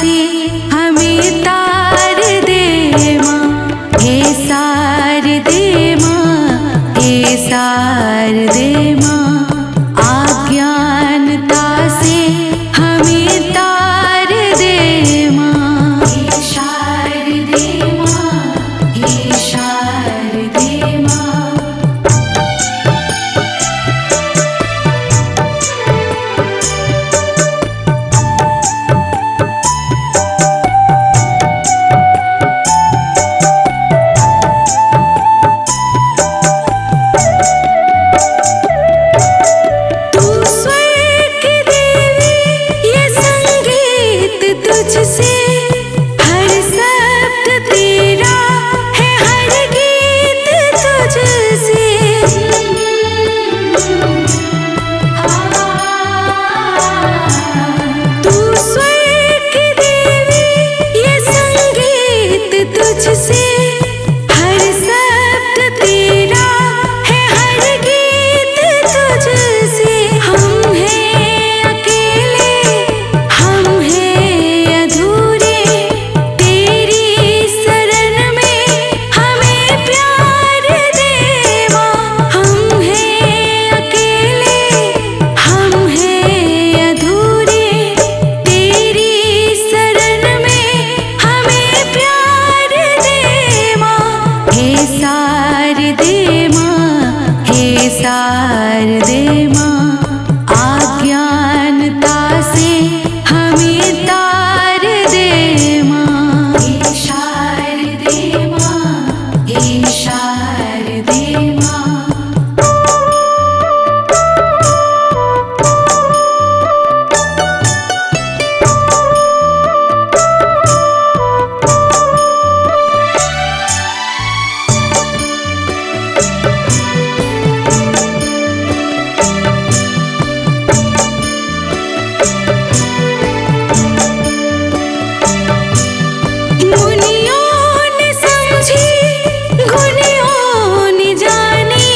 से हमें तार दे माँ, हे सार दे माँ, हे सार दे माँ। अज्ञानता से हमें तार दे माँ, हे शारदे माँ, हे शारदे माँ। तुझसे हर शब्द तेरा है, हर गीत तुझसे। तू स्वर की देवी, ये संगीत तुझसे, हर शब्द तेरा है, हर गीत तुझसे। हम हैं अकेले, हम हैं अधूरे, तेरी शरण में हमें प्यार दे माँ। हम हैं अकेले, हम हैं अधूरे, तेरी शरण में हमें प्यार दे माँ, हे शारदे माँ, हे शारदे माँ। अज्ञानता से हमें तार दे माँ, हे शारदे माँ, हे शारदे माँ। मुनियों ने समझी, गुनियों ने जानी,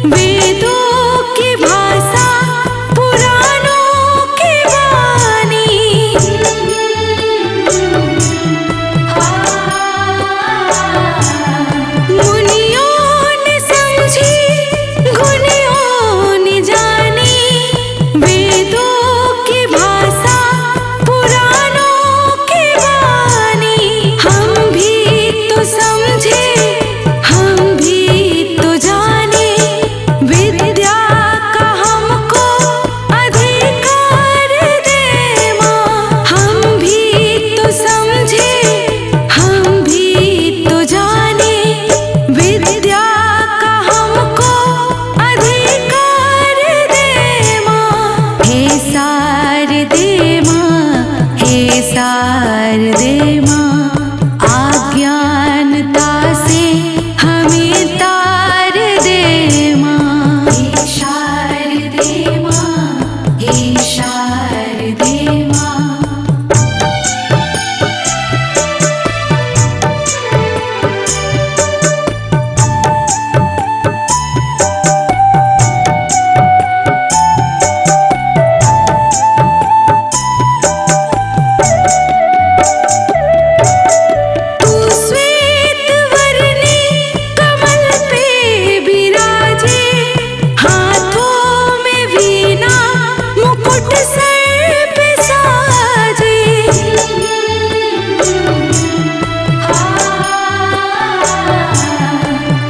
वेदों की भाषा, पुराणों की वाणी। मुनियों ने समझी, गुनियों ने जानी, वेदों की भाषा, पुराणों की वाणी। हम भी तो समझे, हम भी तो जाने, विद्या का हमको अधिकार दे माँ। हम भी तो समझे, हम भी तो जाने, विद्या का हमको अधिकार दे माँ, हे शारदे माँ, हे शारदे माँ। अज्ञानता से हमें तार दे माँ, हे शारदे माँ, हे शारदे माँ। तू श्वेत वर्णी कमल पे विराजे, हाथों में वीणा, मुकुट सर पे साजे।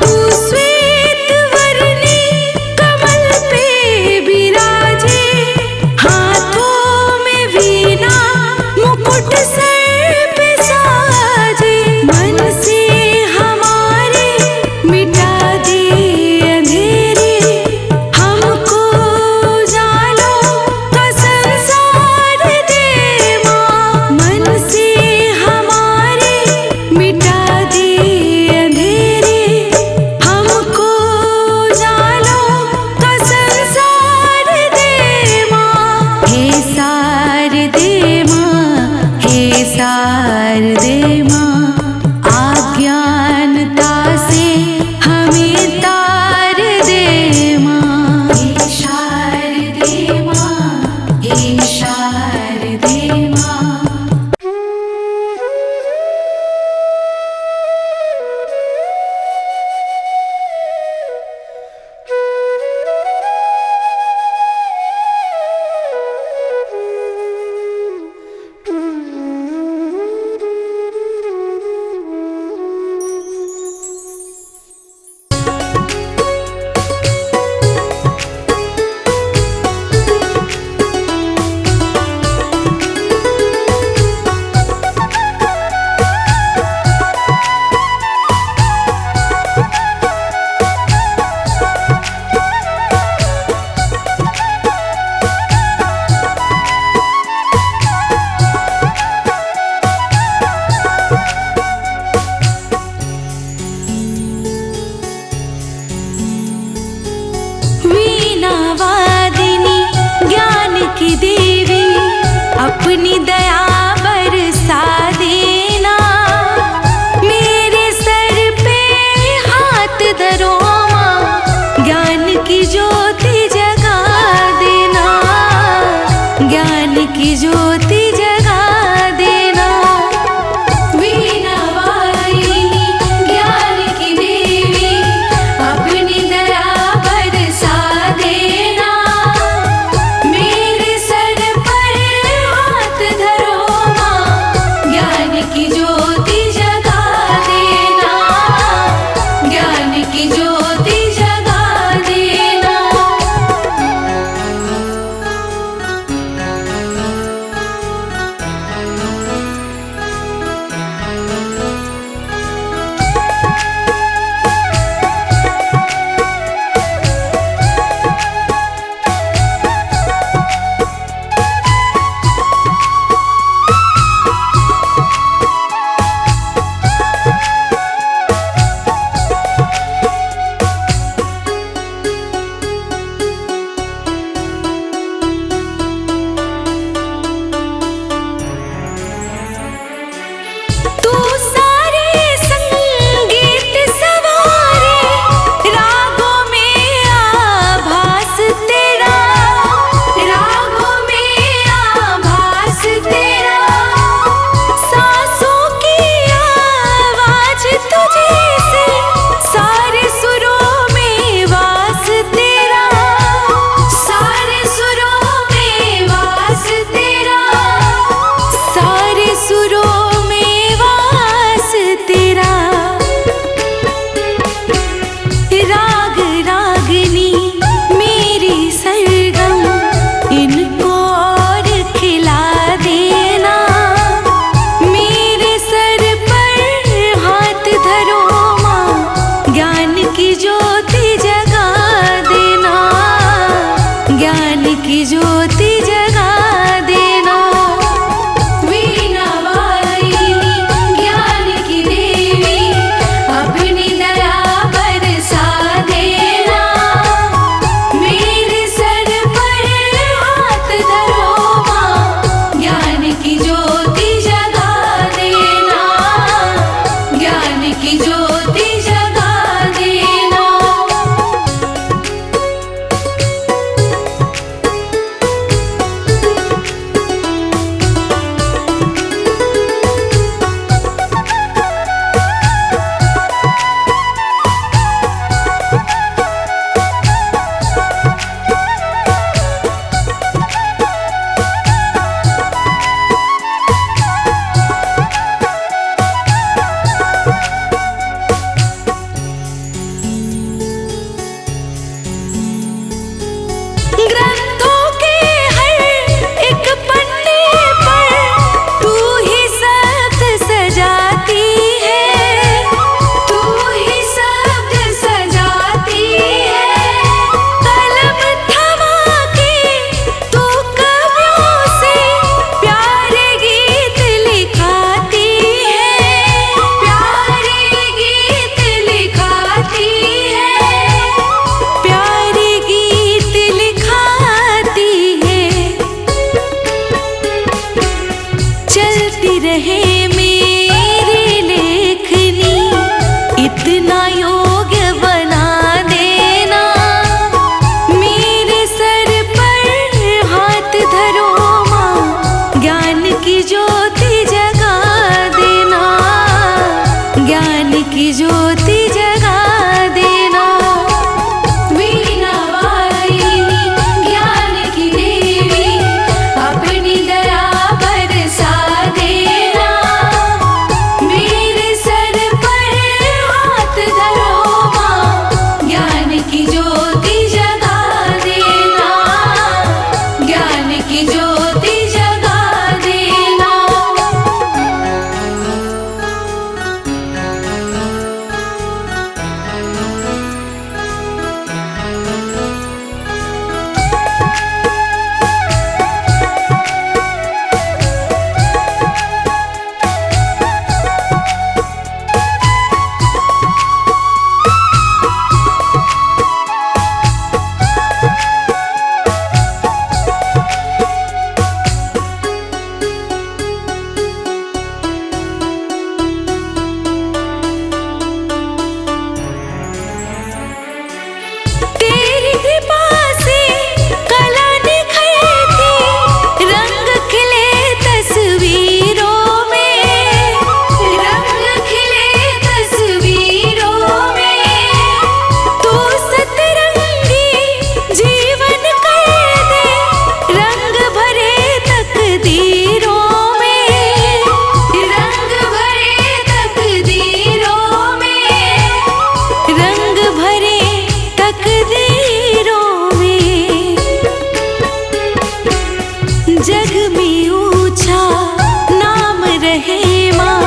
तू श्वेत वर्णी कमल पे विराजे, हाथों में वीणा, मुकुट सर पे साजे। मन से हमारे मिटा दे अंधेरे, हमको उजालों का संसार दे माँ। मन से हमारे मिटा दे अंधेरे, हमको उजालों का संसार दे माँ, हे शारदे माँ, हे शारदे माँ। अज्ञानता से हमें तार दे माँ, हे शारदे माँ, हे शारदे माँ। अपनी दया बरसा देना। मेरे सर पे हाथ धरो माँ, ज्ञान की ज्योति जगा देना, ज्ञान की ज्योति जगा देना। वीणा वारिणी ज्ञान की देवी, अपनी दया बरसा देना। मेरे सर पर हाथ धरो माँ, ज्ञान की ज्योति जगा देना, ज्ञान की ज्योति जगा देना। तू सारे संगीत सवारे, रागों में आभास तेरा, रागों में आभास तेरा। सांसों की आवाज तुझे से, सारे सुरों में वास तेरा, सारे सुरों में वास तेरा, सारे सुरों में वास तेरा। राग रागनी मेरी सरगम, इनको और खिला देना। मेरे सर पर हाथ धरो माँ, ज्ञान की ज्योति जगा देना, ज्ञान की ज्योति जगा देना। वीणा वारिणी ज्ञान की देवी, अपनी दया बरसा देना। मेरे सर पर हाथ धरो माँ, ज्ञान की ज्योति जगा देना, ज्ञान की ज्योति जगा देना। ग्रंथों के हर एक पन्ने पर तू ही शब्द सजाती है, तू ही शब्द सजाती है। कलम थमा के तू कवियों से प्यारे गीत लिखाती है, प्यारे गीत लिखाती है, प्यारे गीत लिखाती है। चलती रहे मेरी लेखनी, इतना योग्य बना देना। मेरे सर पर हाथ धरो माँ, ज्ञान की ज्योति जगा देना, ज्ञान की ज्योति जगा देना। वीणा वारिणी ज्ञान की देवी, अपनी दया बरसा देना। जग में ऊंचा नाम रहे माँ,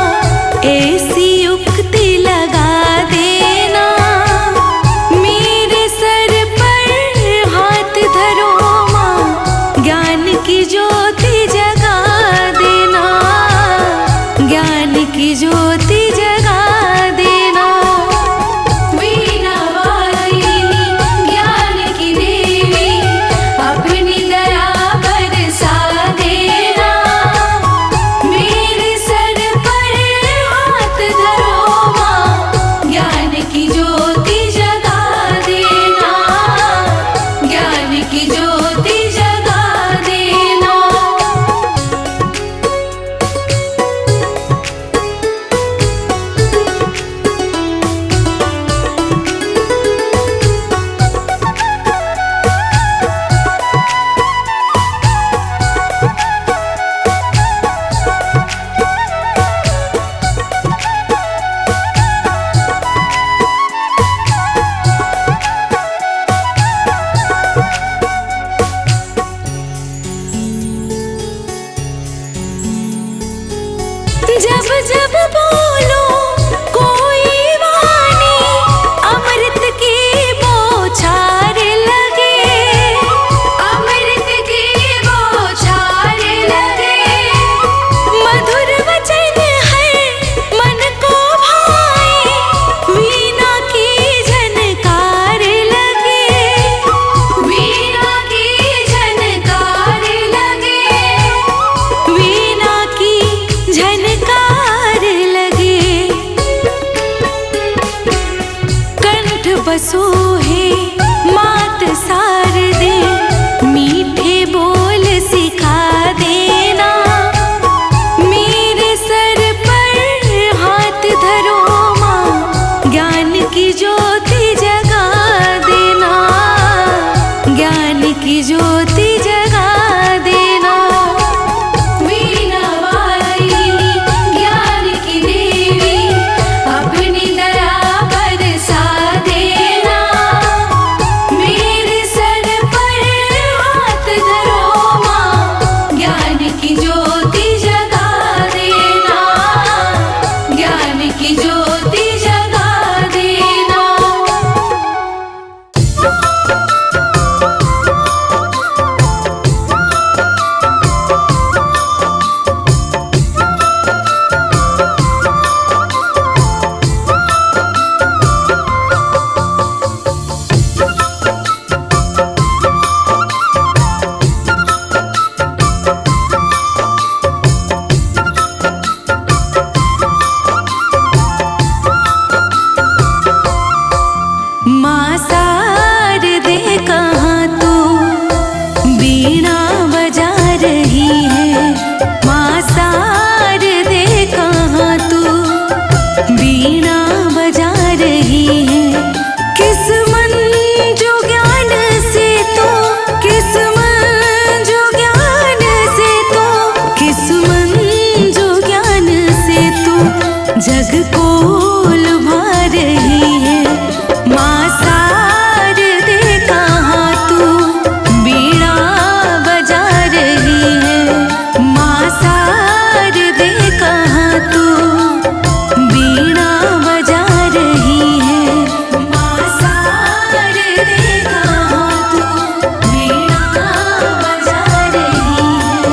ऐसी उक्ति लगा देना। मेरे सर पर हाथ धरो माँ, ज्ञान की ज्योति जगा देना, ज्ञान की ज्योति जगा देना। वीणा वारिणी ज्ञान की देवी, अपनी दया बरसा देना। मेरे सर पर हाथ धरो माँ, ज्ञान की ज्योति जगा देना, ज्ञान की ज्योति जगा देना। जब जब बोलो कोई वाणी, अमृत की बौछार लगे, अमृत की बौछार लगे। मधुर वचन है मन को भाए, वीणा की झनकार लगे, वीणा की झनकार लगे, वीणा की झनकार लगे। कंठ बसो है मात शारदे, मीठे बोल सिखा देना। मेरे सर पर हाथ धरो माँ, ज्ञान की ज्योति जगा देना, ज्ञान की ज्योति जगा देना। वीणा वारिणी ज्ञान की देवी, अपनी दया बरसा देना। मेरे सर पर हाथ धरो माँ, ज्ञान की ज्योति जगा देना, ज्ञान की ज्योति जगा देना। माँ शारदे कहाँ तू वीणा बजा रही है, माँ शारदे कहाँ तू वीणा बजा रही है। किस मन जो ज्ञान से तो, किस मन जो ज्ञान से तो, किस मन जो ज्ञान से तो जग को लुभा रही है। माँ शारदे कहाँ तू वीणा बजा रही है, माँ शारदे कहाँ तू वीणा बजा रही है, माँ शारदे कहाँ तू वीणा बजा रही है।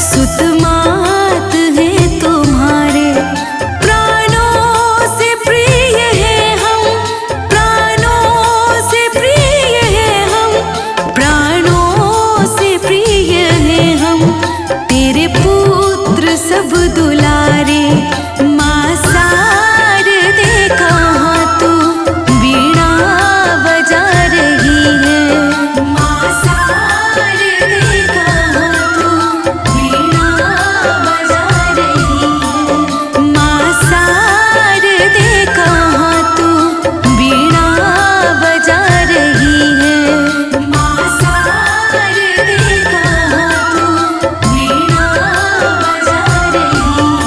सुतमात है तुम्हारे। प्राणों से प्रिय है हम, प्राणों से प्रिय है हम, प्राणों से प्रिय है हम, तेरे पुत्र सब दुलारे। माँ शारदे कहाँ तू वीणा बजा रही है। माँ शारदे कहाँ तू वीणा बजा रही है। माँ शारदे कहाँ तू वीणा बजा रही है। माँ शारदे कहाँ तू वीणा बजा रही है।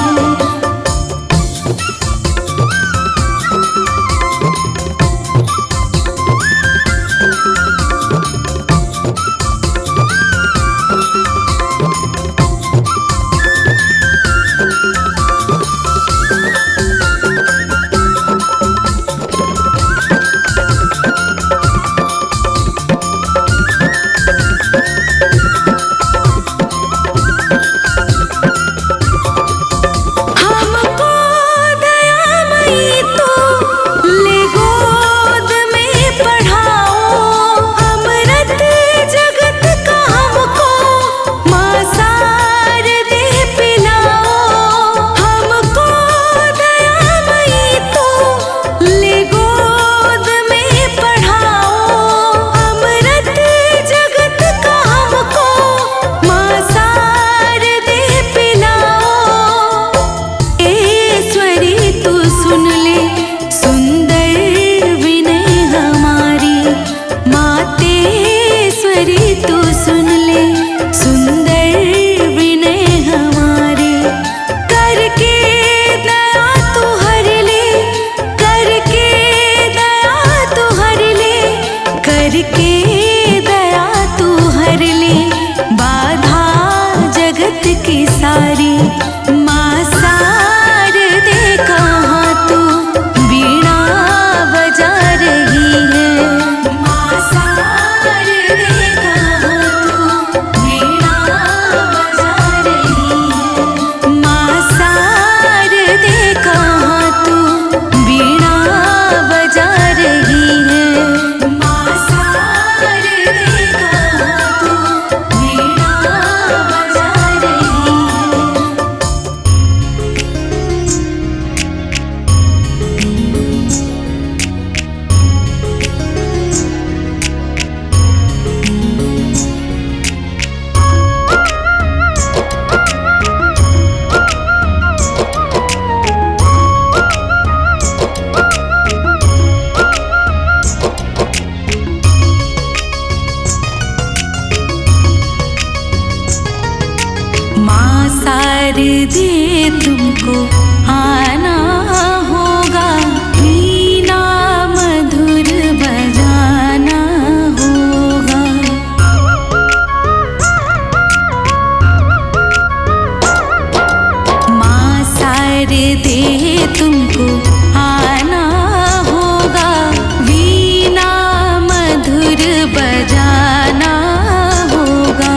हमको दयामयी तू ले गोद में पढ़ाओ। अमृत जगत का हमको माँ शारदे पिलाओ। हमको दयामयी तू ले गोद में पढ़ाओ। अमृत जगत का हमको माँ शारदे पिलाओ। ईश्वरी तू सुन ले सुंदर विनय हमारी। मातेश्वरी तू सुन ले सुंदर विनय हमारी। करके दया तू हर ले, करके दया तू हर ले, करके दया तू हर ले बाधा जगत की सारी। माँ शारदे कहाँ तू वीणा बजा रही है। माँ शारदे कहाँ तू वीणा बजा रही है। माँ शारदे कहाँ तू वीणा बजा रही है। माँ शारदे कहाँ तू वीणा बजा रही है। माँ शारदे तुमको आना होगा, वीणा मधुर बजाना होगा। माँ शारदे तुमको आना होगा, वीणा मधुर बजाना होगा।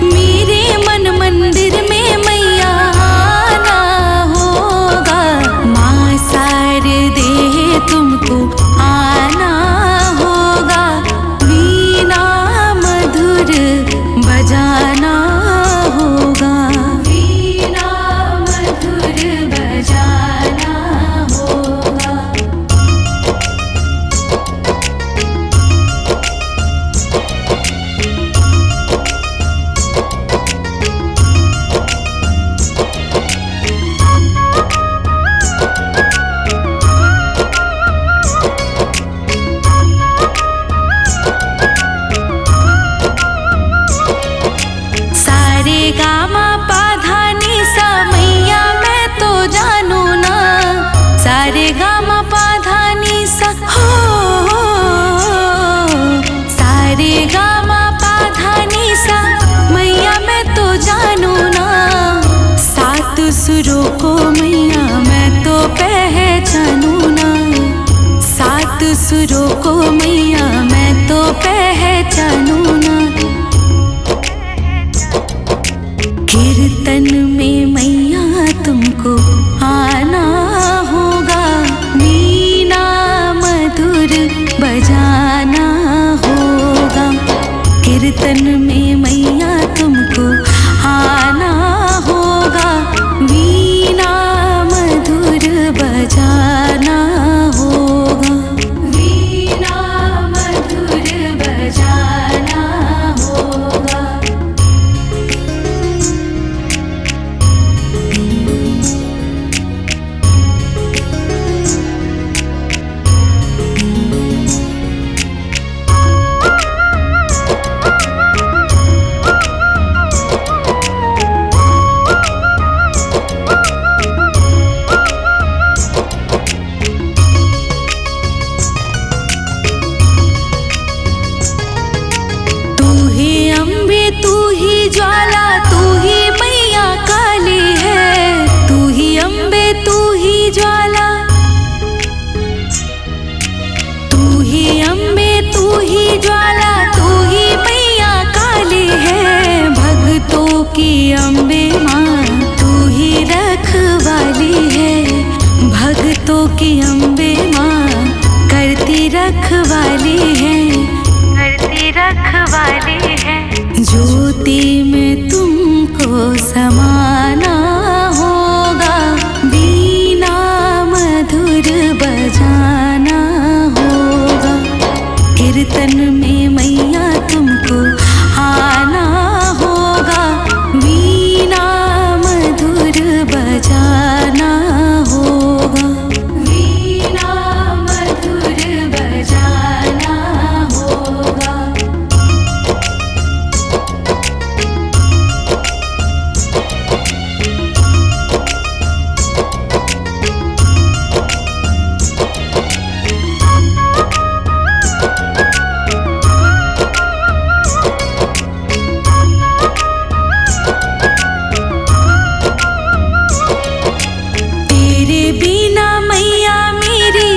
मेरे मन मंदिर में मैया आना होगा। माँ शारदे तुमको आना होगा, वीणा मधुर बजाना होगा। वीणा मधुर बजाना होगा। कीर्तन में मैया तुमको आना होगा, वीणा मधुर बजाना होगा। कीर्तन में मैया तुमको आना होगा, वीणा मधुर बजाना होगा, वीणा मधुर बजाना होगा। तू ही ज्वाला, तू ही मैया काली है। तू ही अम्बे, तू ही ज्वाला, तू ही अम्बे, तू ही ज्वाला, तू ही मैया काली है। भक्तों की अम्बे माँ तू ही रखवाली है। भक्तों की अम्बे माँ करती रखवाली है, करती रखवाली है। ज्योति में तुमको समाना होगा, वीणा मधुर बजाना होगा। कीर्तन में मैया तुमको आना होगा, वीणा मधुर बजाना होगा, वीणा मधुर बजाना होगा। तेरे बिना मैया मेरी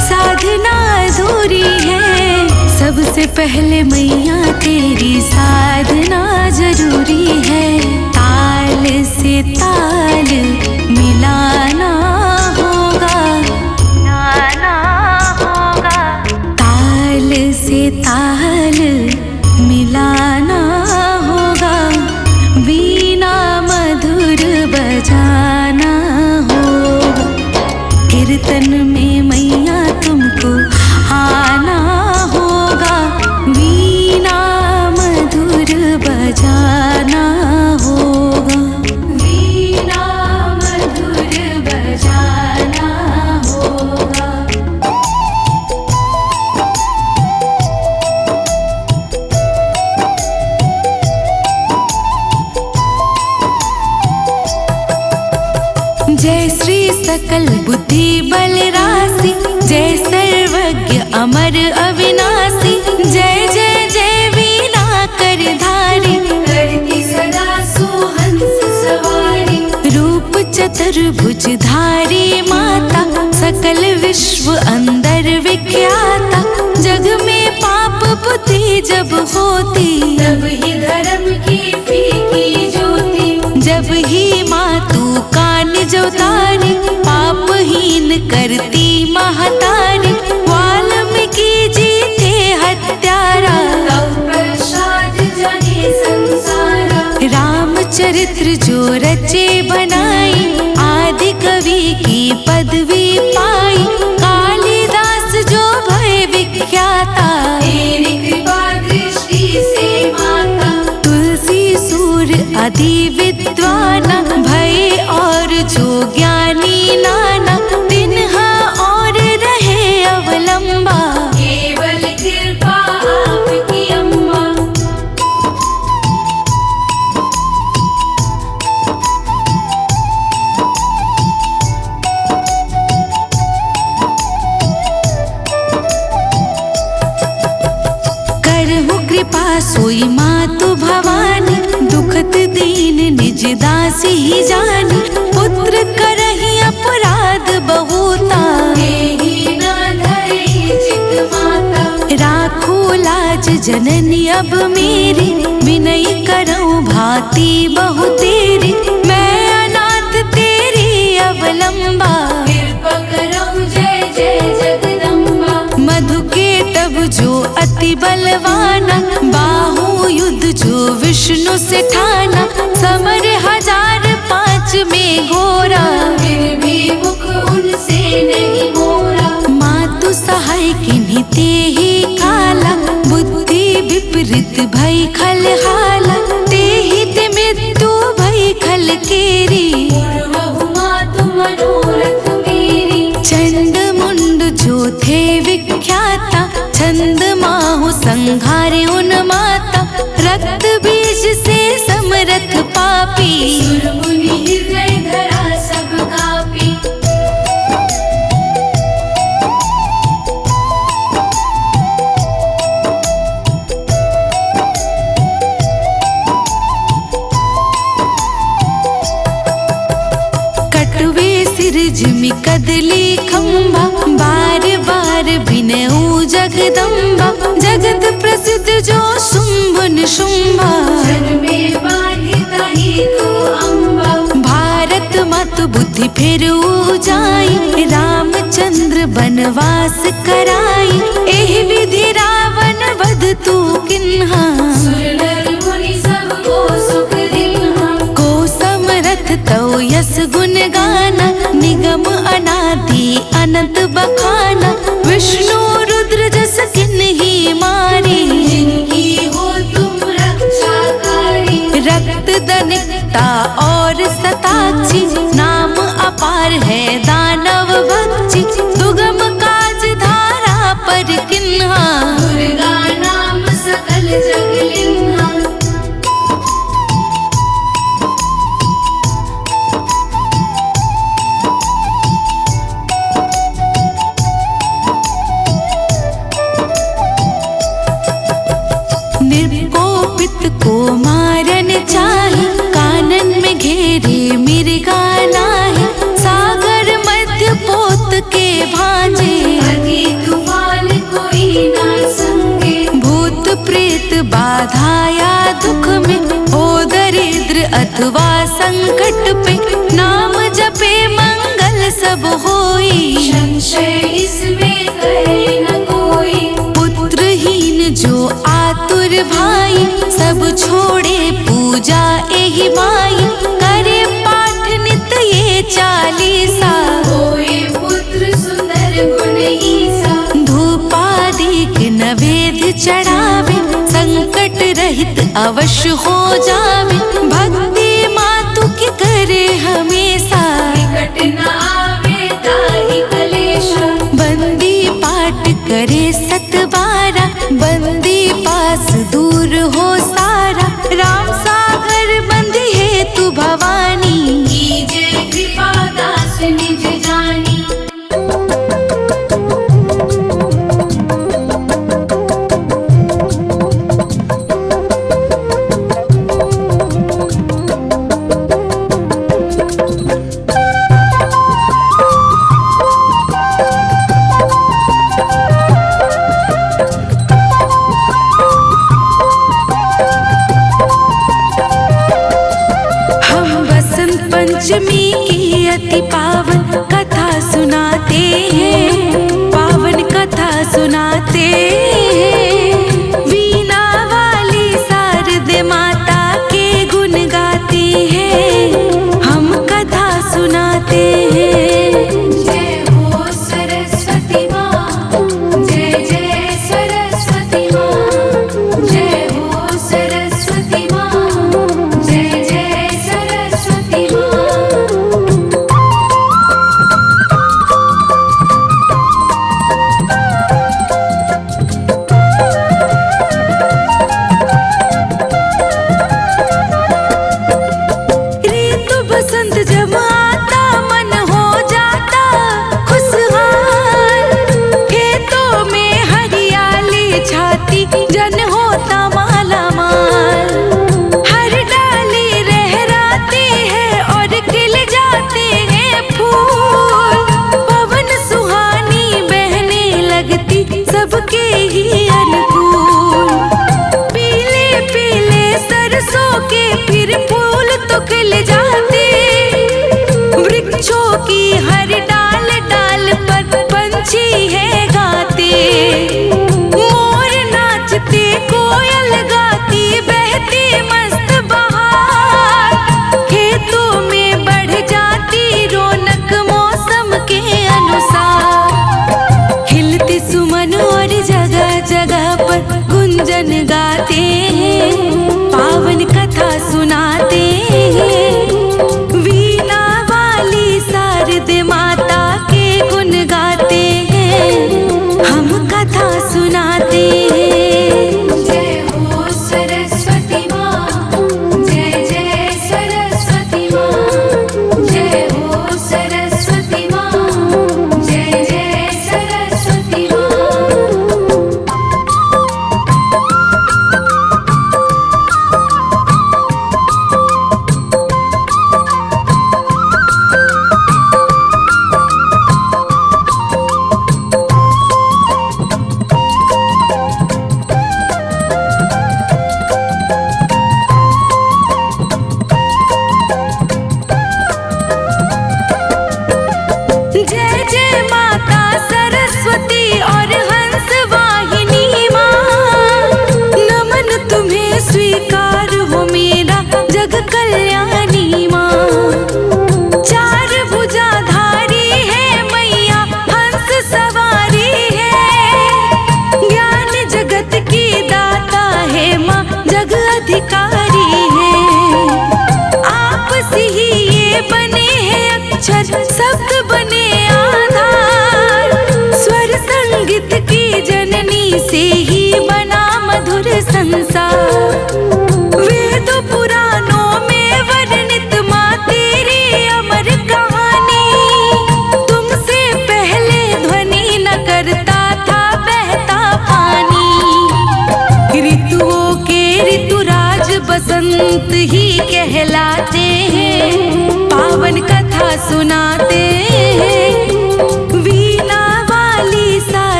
साधना अधूरी है। सबसे पहले मैया तेरी साधना जरूरी है। ताल से ताल मिलाना होगा, मिलाना होगा। ताल से ताल मिलाना होगा, वीणा मधुर बजाना होगा। कीर्तन में मैया तुमको आना होगा, वीणा मधुर बजाना होगा, वीणा मधुर बजाना होगा। जय श्री सकल बुद्धि बल राशि, जय सर्वज्ञ अमर अविनाशी। जय जय जय वीणा कर धारी, करती सदा सुहंस सवारी। रूप चतुर्भुज धारी माता, सकल विश्व अंदर विख्याता। जग में पाप बुद्धि जब होती, तब ही धर्म की फीकी ज्योति। जब ही माँ तू कान जो तारी, पापहीन करती महतारी। वाल्मीकि जी थे हत्यारा, तब प्रसाद जने संसारा। रामचरित्र जो रचे बनाई, आदि कवि की पदवी पाई। कालिदास जो भय विख्याता, तेरी कृपा दृष्टि से माता। तुलसी सूर अति विद्वाना, भय और जो ज्ञानी नाना। तिन्हा और रहे अवलंबा, केवल कृपा आपकी अम्मा। करहु कृपा सोई मातु भवानी, दुखत दीन निज दासी ही जानी। पुत्र करहि अपराध जननी अब मेरी, विनय करऊं भांति बहु तेरी। मैं अनाथ तेरी अवलंबा, कृपा करऊं जय जय जगदम्बा। मधु के तब जो अति बलवाना, बाहु युद्ध जो विष्णु से ठाना। समर 1005 में घोरा, फिर भी मुख उनसे नहीं मोरा। मातु सहाय किन्हीं ते ही काला, बुद्धि विपरीत भई खल हाला। ते ही ते मृत्यु भई खल केरी, पूर्वहु मातु मनोरथ मेरी। चंड मुंड जो थे विख्याता, छंद माहु संघारे उन माता। रक्त बीज से समरथ पापी, सुर मुनि हृदय धरा सब कापी। कटवे सिर जिमि कदली खंबा, बार बार बिनऊ जगदम्बा। जगत प्रसिद्ध जो शुंभ निशुंभा, जन्मे बाधिता ही तू अम्बा। भारत मत बुद्धि फिर जाई, रामचंद्र बनवास कराई। एहि विधि रावण वध तू किन्हा, सुर नर मुनि सब को सुख दिन्हा। को समरथ तव यस गुण गाना, निगम अनादि अनंत बखाना। विष्णु रुद्र जस किन्हीं मारी, जिनकी हो तुम रक्षाकारी। रक्त दनिकता और सताक्षी, नाम अपार है दानव भक्षी। दुगम काज धारा पर किन्हा, दुर्गा नाम सकल जग लिन्हा। निर्कोपित को मारन चाहे, कानन में घेरे मृगा नाहे। सागर मध्य पोत के भांजे, अति तूफान कोई ना संगे। भूत प्रेत बाधाया दुख में, हो दरिद्र अथवा संकट पे। नाम जपे मंगल सब होई, संशय इसमें करे न कोई। पुत्रहीन जो आतुर भाई, सब छोड़े पूजा एहि माई। करे पाठ नित ये 40 होए पुत्र सुंदर गुण ईसा। धूपादिक नवेद्य चढ़ावे, संकट रहित अवश्य हो जावे। भक्ति मातु की करे हमेशा, निकट न आवे ताहि कलेशा। बंदी पाठ करे 7 बंदी पास दूर हो सारा। राम सागर बंदी है तू भवानी, कीजे कृपा दास निज जानी।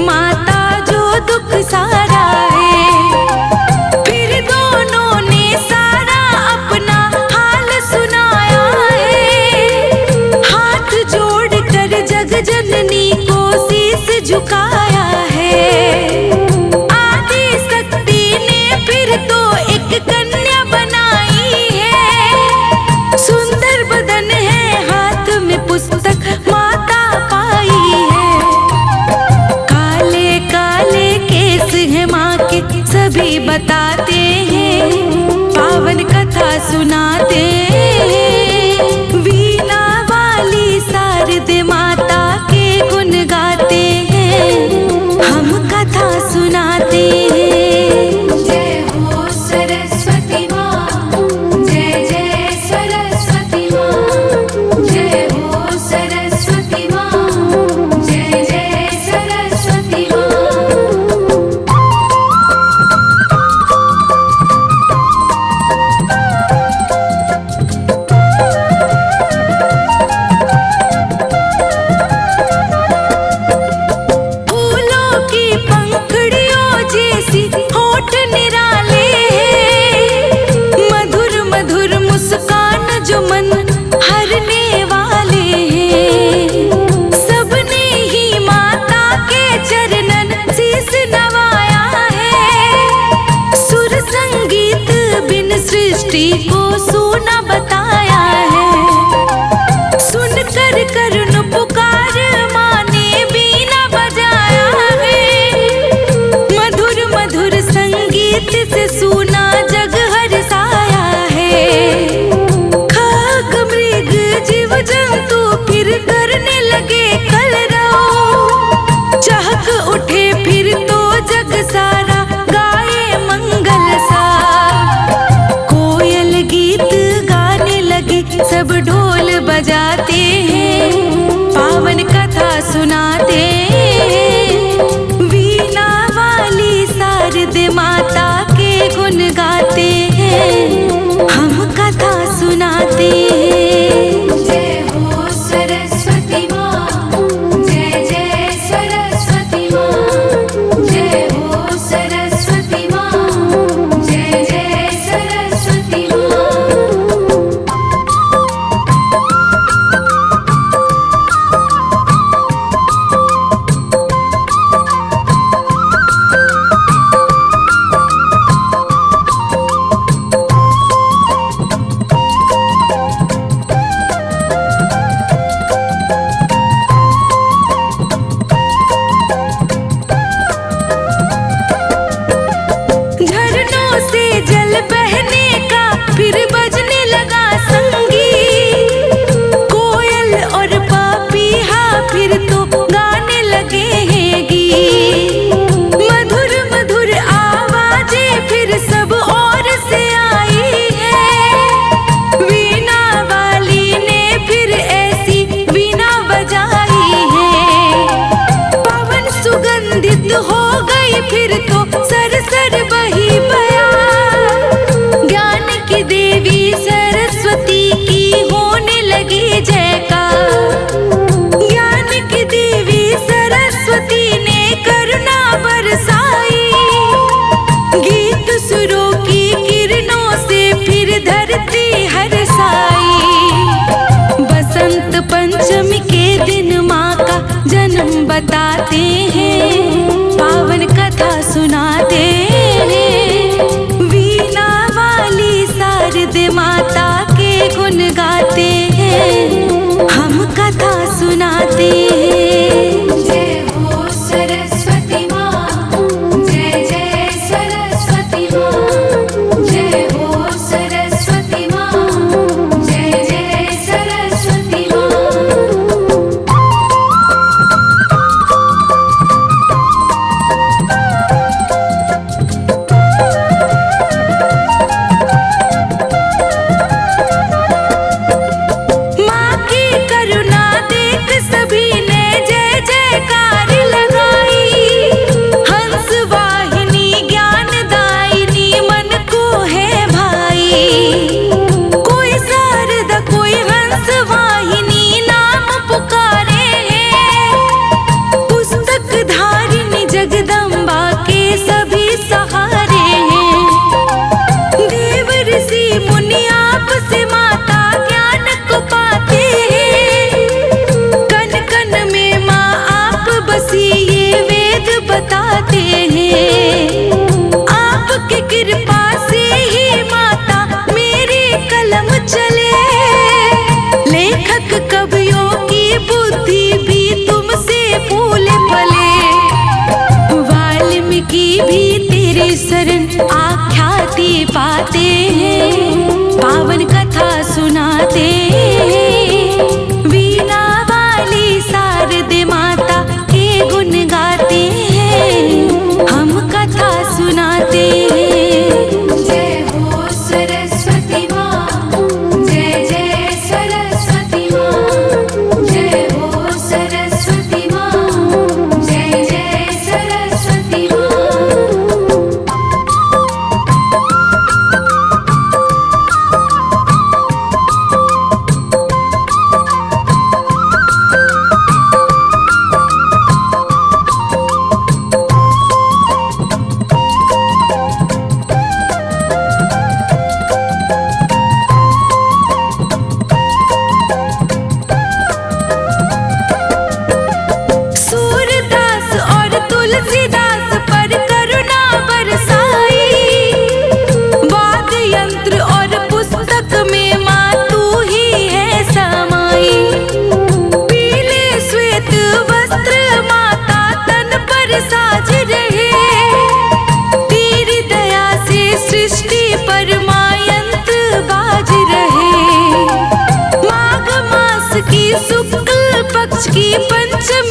माता जो दुख सारा है। फिर दोनों ने सारा अपना हाल सुनाया है। हाथ जोड़कर जग जननी को शीस झुकाया है। आदि शक्ति ने फिर तो एक कन्या बनाई है। सुंदर बदन है, हाथ में पुस्तक माता पाई है। काले काले केस है माँ के, सभी बताते हैं, पावन कथा सुनाते हैं। वीणा वाली शारदे माता के गुण गाते हैं, हम कथा सुनाते हैं। जय हो सरस्वती माँ, जय जय सरस्वती माँ। जय हो सरस्वती माँ, जय जय सरस्वती माँ। फूलों की पंखुड़ियों जैसी होठ निराले हैं। मधुर मधुर मुस्कान जो मन हरने वाले हैं। सबने ही माता के चरणन शीस नवाया है। सुर संगीत बिन सृष्टि को सूना बताया है। सुन कर करुण पुकार माँ ने बीना बजाया है। मधुर मधुर संगीत से सूना जग हरसाया है। खाक मृग जीव जंतु फिर करने लगे कलरव। चहक उठे फिर तो जग सारा गाए मंगल सा। कोयल गीत गाने लगी, सब ढोल बजाते हैं, पावन कथा सुनाते हैं। वीणा वाली शारदे माता के गुण गाते हैं, हम कथा सुनाते हैं। जय हो सरस्वती माँ, जय जय सरस्वती माँ। जय हो सरस्वती माँ, जय जय सरस्वती माँ। झरनों से जल बहने का फिर बजने लगा संगीत। कोयल और पापीहा फिर तो गाने लगे हैं गीत। मधुर मधुर आवाजें फिर सब ओर से आई है। वीणा वाली ने फिर ऐसी वीणा बजाई है। पवन सुगंधित हो गई फिर तो सरसर बही बयान। ज्ञान की देवी सरस्वती की होने लगी जयकार। ज्ञान की देवी सरस्वती ने करुणा बरसाई। गीत सुरों की किरणों से फिर धरती हरसाई। बसंत पंचमी के दिन माँ का जन्म बताते हैं, पावन कथा सुनाते हैं। वीणा वाली शारदे माता के गुण गाते हैं, हम कथा सुनाते हैं। जय हो सरस्वती माँ, जय जय सरस्वती माँ। जय हो सरस्वती माँ, जय जय सरस्वती माँ।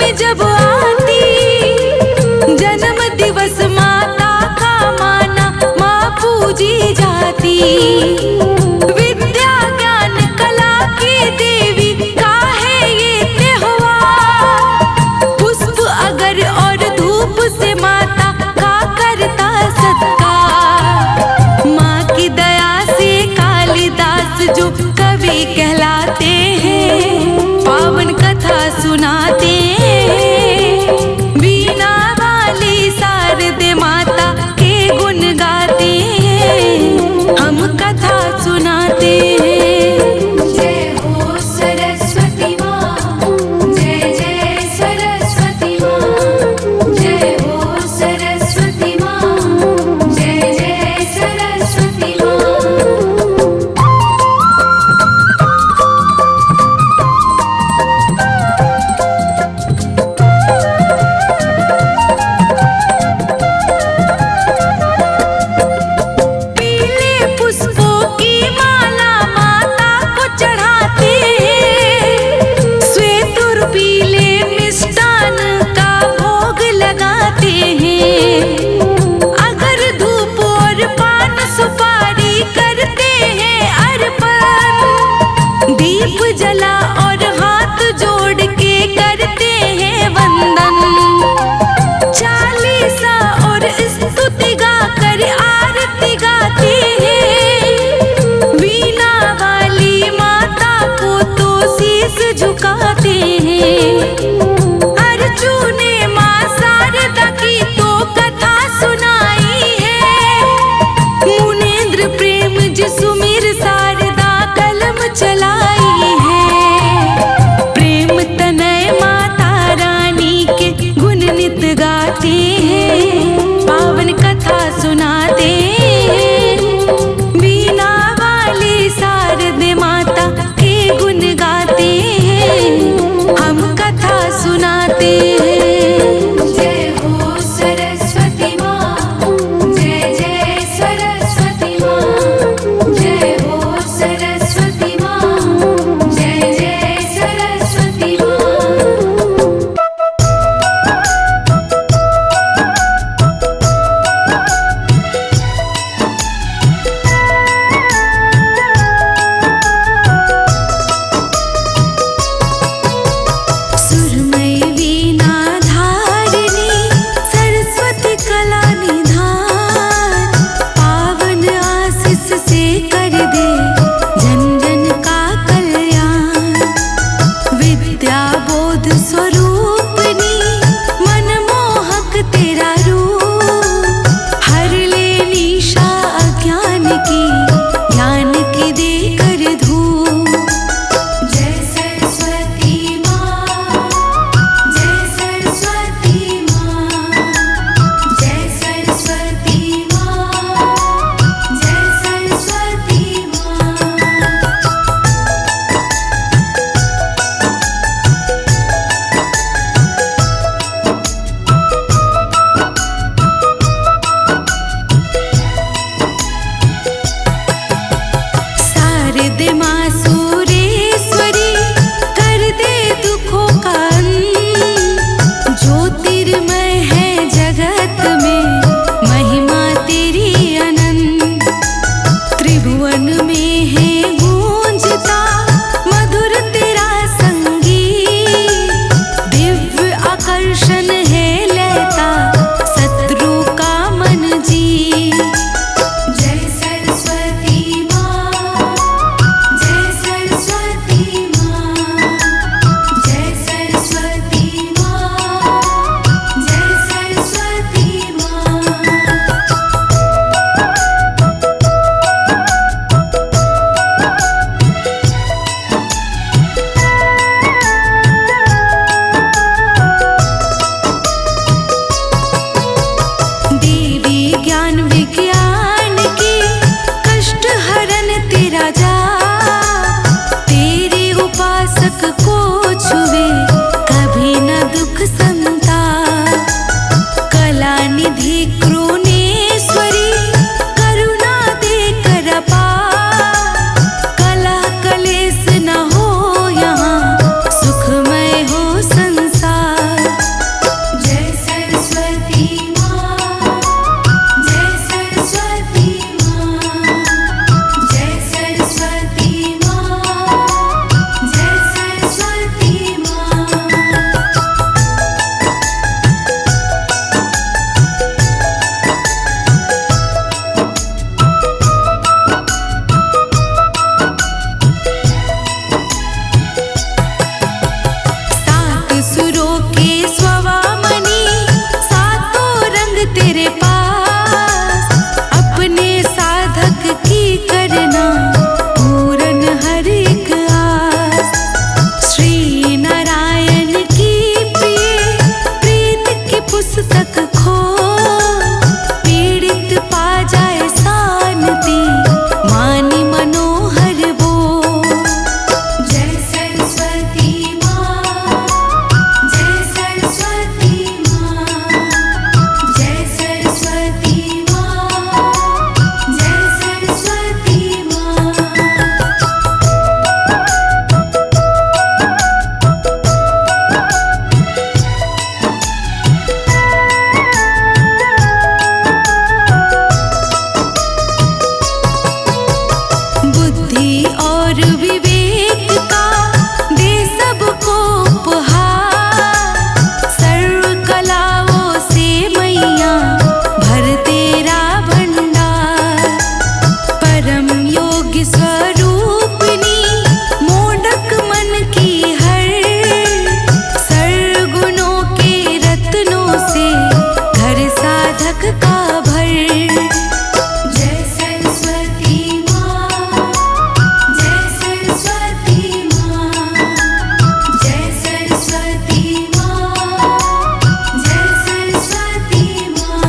में जब आती, जन्म दिवस माता का माना माँ पूजी जाती। विद्या ज्ञान कला की देवी का है ये त्योहार। पुष्प अगर और धूप से माता का करता सत्कार। माँ की दया से कालिदास जो कवि कहलाते हैं, पावन कथा सुनाते हैं। वीणा वाली शारदे माता के गुण गाते हैं, हम कथा सुनाते हैं। जय हो सरस्वती माँ, जय जय सरस्वती माँ। जय हो सरस्वती माँ, जय जय सरस्वती माँ। पीले पुष्पों की माला माता को चढ़ाते हैं। श्वेत और पीले मिष्टान का भोग लगाते हैं। अगर धूप और पान सुपारी करते हैं अर्पण। दीप जला और हाथ जोड़ के करते हैं वंदन। चालीसा और स्तुति गाकर आरती गाते हैं। वीणा वाली माता को तो शीस झुकाते हैं। अर्जुने माँ शारदा की तो कथा सुनाई है। मुनेन्द्र प्रेम जी सुमिर शारदा कलम चलाई है। प्रेम तनय माता रानी के गुण नित गाते हैं, पावन कथा सुनाते हैं। वीणा वाली शारदे माता के गुण गाते हैं, हम कथा सुनाते हैं। जय हो सरस्वती माँ, जय जय सरस्वती माँ। जय हो सरस्वती माँ, जय जय सरस्वती माँ। सुरमयी वीणा धारिणी सरस्वती कला निधान। पावन आशीष से कर दे जन जन का कल्याण। विद्या बोध स्वरूपनी मनमोहक तेरा रूप। हर ले निशा अज्ञान की, ज्ञान की देकर धूप। जय सरस्वती माँ, जय सरस्वती माँ। जय सरस्वती माँ, जय सरस्वती माँ। शारदे माँ सूरेश्वरी कर दे दुखों का अंत। ज्योतिर्मय है जगत में महिमा तेरी अनंत। त्रिभुवन में है गूंजता मधुर तेरा संगीत। दिव्य आकर्षण है लहता शत्रु का मन जीत। जय सरस्वती माँ, जय सरस्वती माँ। जय सरस्वती माँ, जय पुस्तक खो, पीड़ित पा जाए शांति, मानी मनोहर वो। जय सरस्वती माँ, जय सरस्वती माँ, जय सरस्वती माँ, जय सरस्वती माँ। बुद्धि और विवेक का दे सबको उपहार, सर्व कलाओं से मैया भर तेरा भंडार। परम योगी स्वरूपिणी मोदक मन की हर, सर्वगुणों के रत्नों से घर साधक का भर। जय सरस्वती माँ, जय सरस्वती माँ, जय सरस्वती माँ, जय सरस्वती माँ।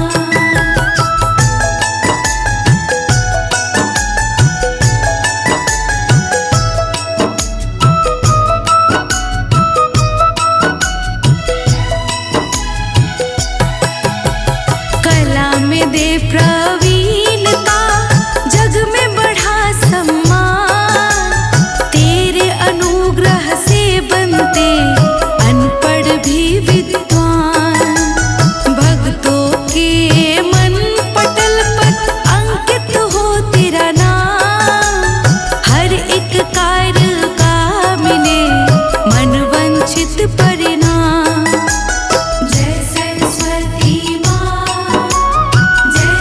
कला में दे प्रवीणता, जग में बढ़ा सम्मान, तेरे अनुग्रह से बनते अनपढ़ भी विद्वान। भक्तों के मन पटल पर अंकित हो तेरा नाम, हर एक कार्य का मिले मन वंचित परिणाम। जय सरस्वती माँ, जय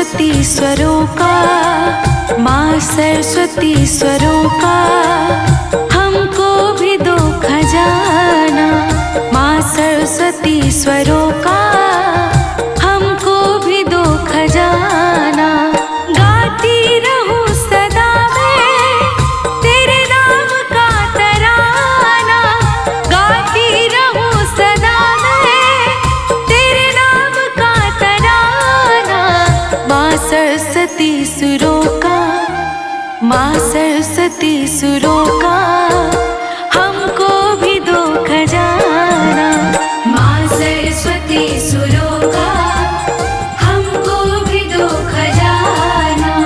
सरस्वती स्वरों का, माँ सरस्वती स्वरों का हमको भी दो खजाना। माँ सरस्वती स्वरों का हमको भी दो खजाना। गाती रहूं सदा मैं तेरे नाम का तराना। गाती रहूं सदा मैं तेरे नाम का तराना। माँ सरस्वती सुरों का, माँ सरस्वती सुरों का हमको भी दो खजाना। माँ सरस्वती सुरों का हमको भी दो खजाना।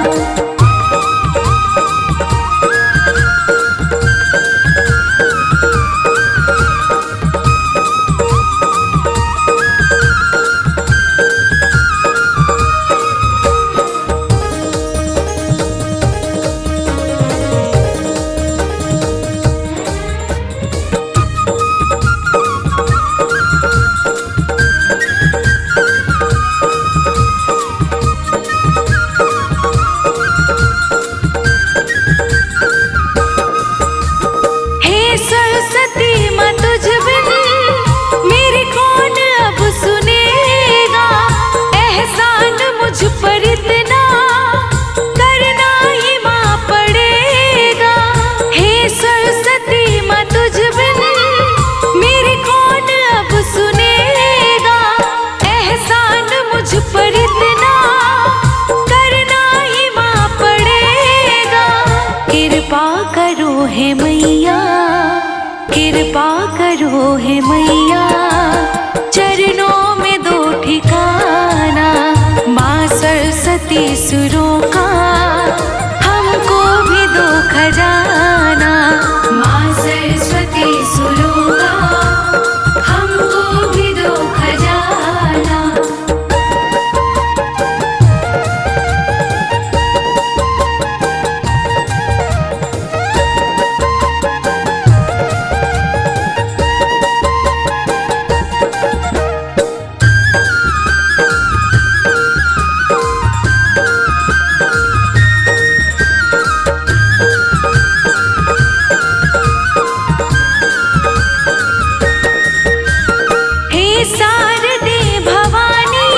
सरस्वती माँ तुझ बिन मेरे कौन अब सुनेगा। एहसान मुझ पर इतना करना ही माँ पड़ेगा। हे सरस्वती माँ तुझ बिन मेरे कौन अब सुनेगा। एहसान मुझ पर इतना करना ही माँ पड़ेगा। कृपा करो हे मैया, कृपा करो हे मैया चरणों में दो ठिकाना। माँ सरस्वती सुरों का हमको भी दो खजाना। माँ सरस्वती सुरों का हमको भी दो खजाना। शारदे भवानी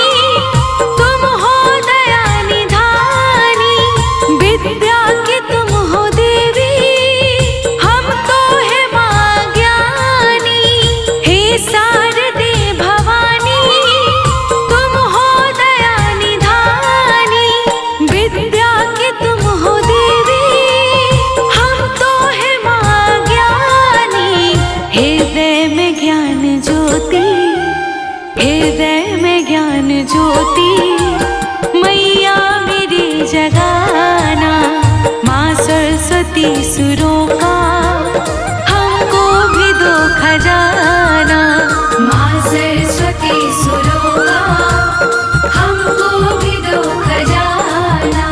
तुम हो दया निधानी। विद्या की तुम हो देवी हम तो है माँ ज्ञानी। हे शारदे भवानी तुम हो दया निधानी। विद्या की तुम हो देवी हम तो है माँ ज्ञानी। हृदय में ज्ञान ज्योति, हृदय में ज्ञान ज्योति मैया मेरी जगाना। माँ सरस्वती सुरों का हमको भी दो खजाना। माँ सरस्वती सुरों का हमको भी दो खजाना।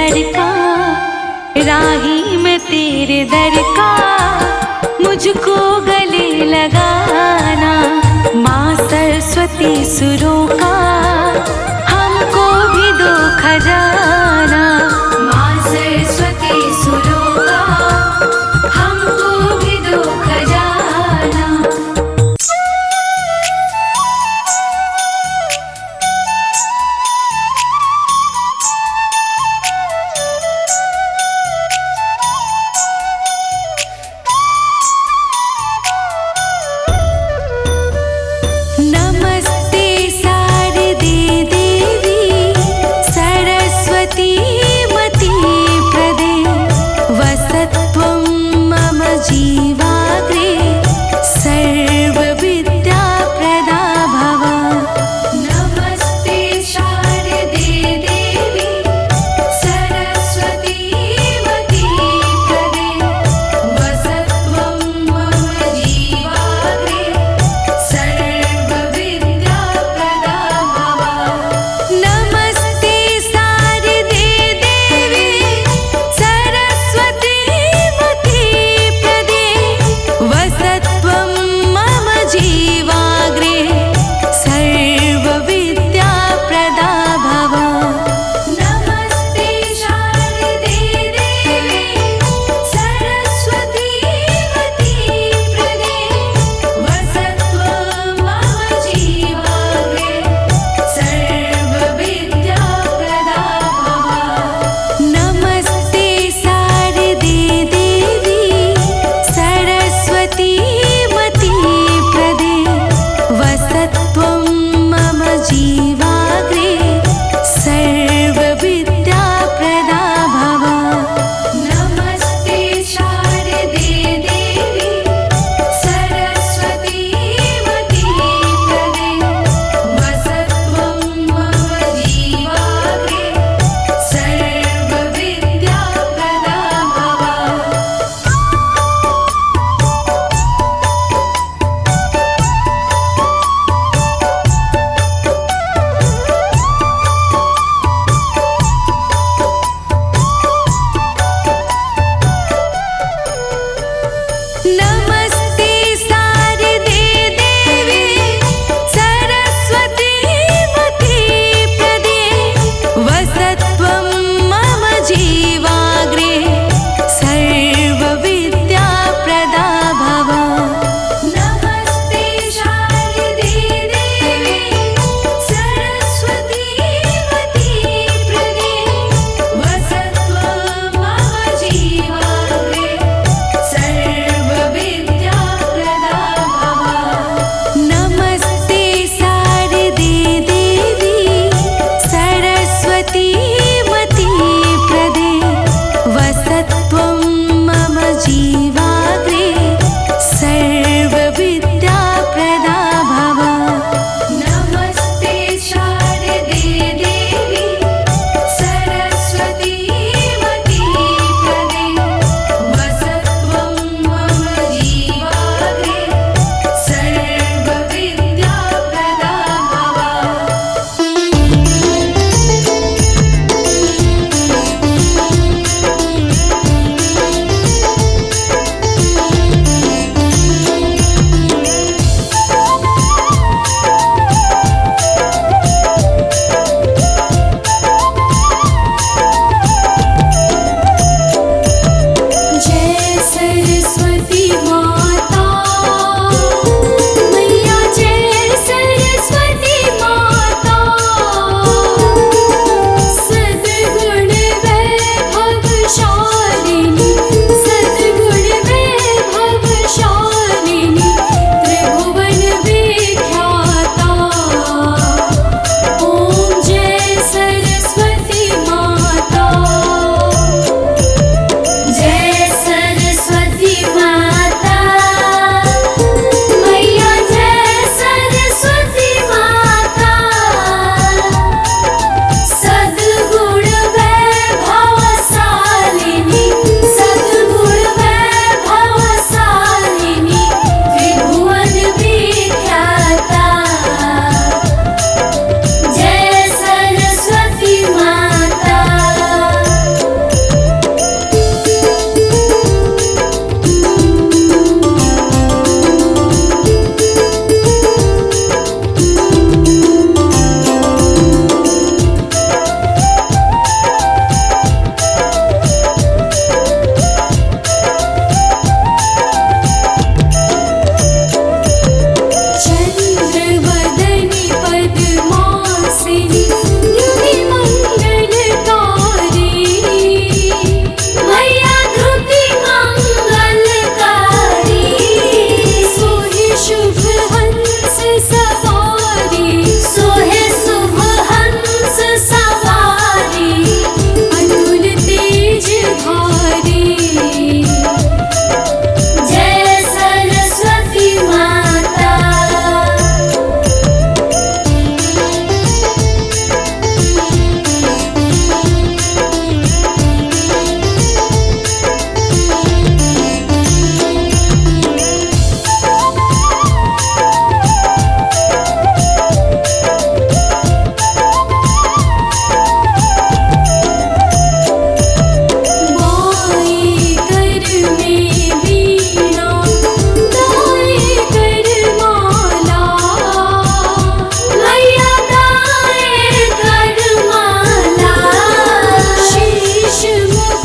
लड़का, राही में तेरे दर का मुझको गले लगाना। माँ सरस्वती सुरों का हमको भी दो खजाना। माँ सरस्वती सुरों का हमको भी दो खजाना। नमस्ते शारदे देवी सरस्वती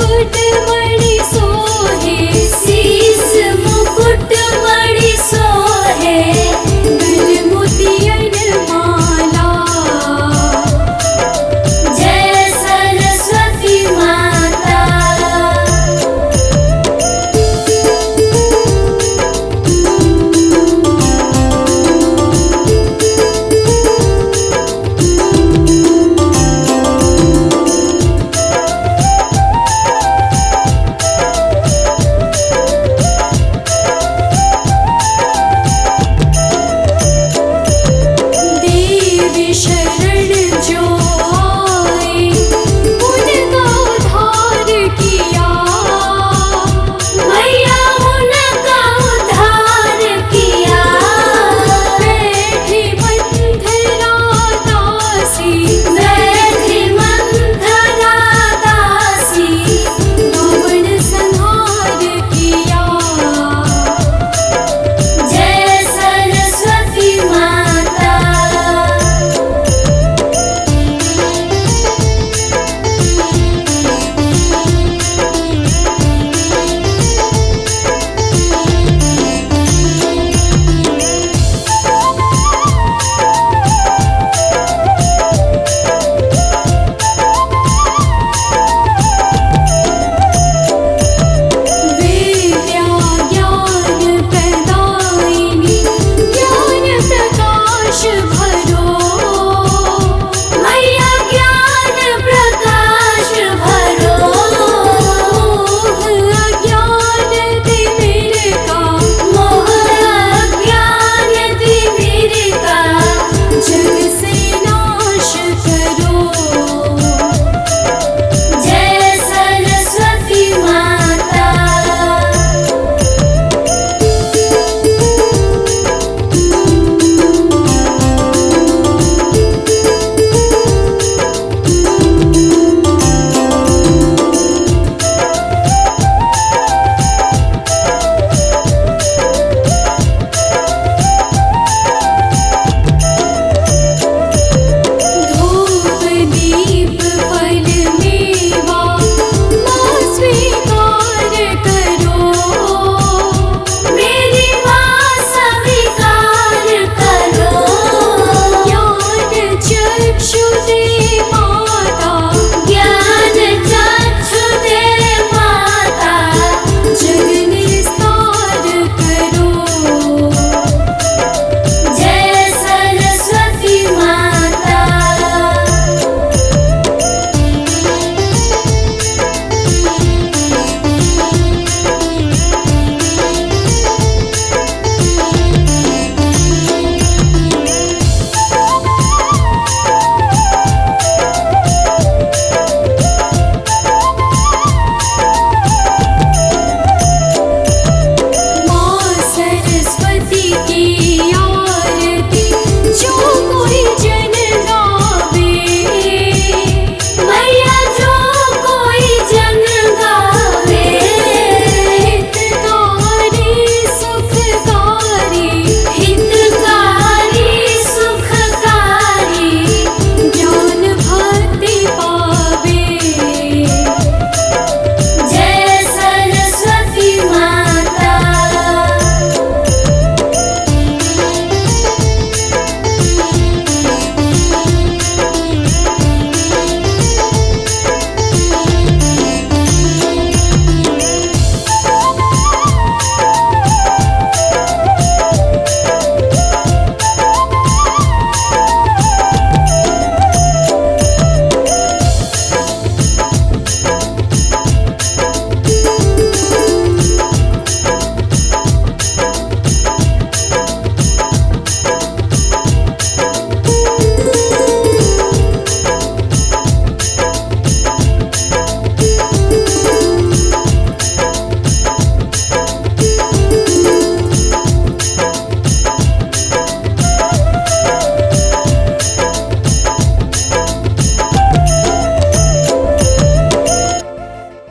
मुकुट